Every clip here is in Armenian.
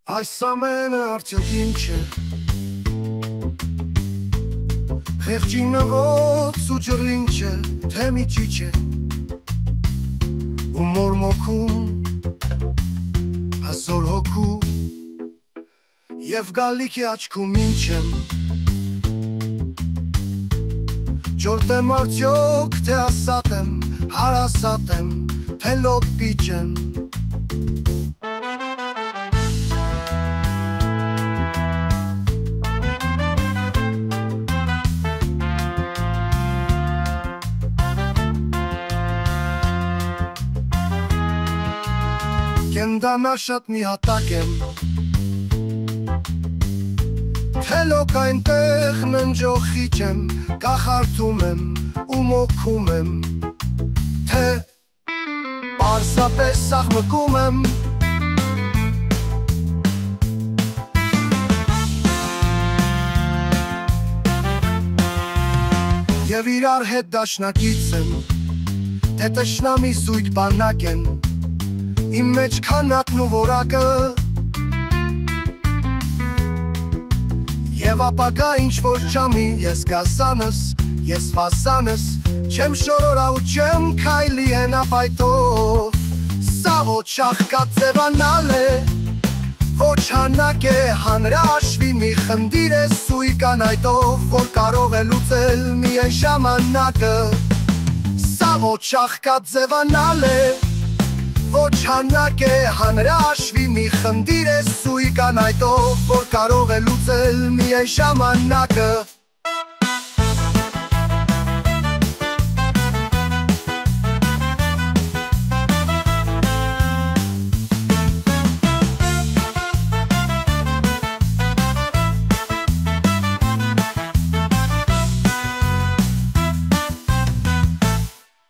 Այս ամենը արդյոք ինչ է, խեղճի նվոց ու ջրինչ է, թե միջիչ է, ու մորմոքում, հազոր հոգու, և գալիք է աչքում ինչ եմ, ջորտեմ արդյոք, թե ասատ եմ, հարասատ եմ, թե լոտ պիչ եմ, Կենդանա շատ մի հատակ եմ, թե լոք այնտեղ ննջոխիչ եմ, կախարդում եմ ու մոքում եմ, թե պարզապես սաղմկում եմ, և իրար հետ դաշնակից եմ, թե տշնամի սույթ բանակ են, Իմ մեջ քանակն ու որակը Եվ ապագա ինչ-որ չամի Ես գազանս, ես վազանս Չեմ շորորա ու չեմ քայլի հենապայտով Սա ոչ աղքատ ձևանալ է Ոչ հանակ է հանրաշվի Մի խնդիր է սույր կանայտով Որ կարող է լուծել միայն ժամանակը Սա ոչ աղքատ ձևանալ է Ոչ հանակ է հանրաշվի մի խնդիր է սույր կանայտով Որ կարող է լուծել միայն ժամանակը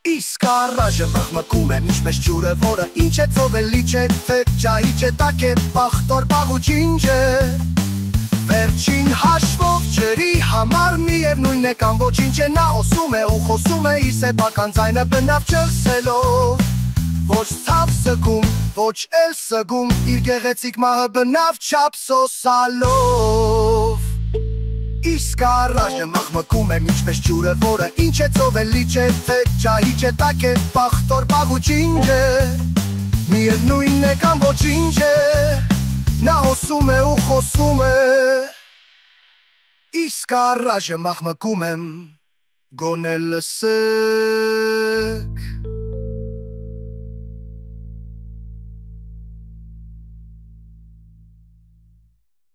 Իսկ առաժը մխմկում եմ ինչպես ջուրը, որը ինչ է ծովելի չէ, թե ջահի չէ տակ է, պախտոր պաղուչ ինչ է Վերջին հաշվով ջրի համար միևնույն է կամ ոչինչ է, նա ոսում է ու խոսում է իր սեփական ձայնը բնավ չլսելով Ոչ ցավ սգում, ոչ էլ սգում, իր գեղեցիկ մահը բնավ չափսոսալով Իսկ առաժը մխմկում եմ ինչպես ջուրը, որը ինչ է ծովելի չէ, թե ջահի չէ տակ է, պախտոր պաղուչ ինչ է Միևնույն է կամ ոչինչ է, նա հոսում է ու խոսում է Իսկ առաժը մխմկում եմ, գոնե լսեք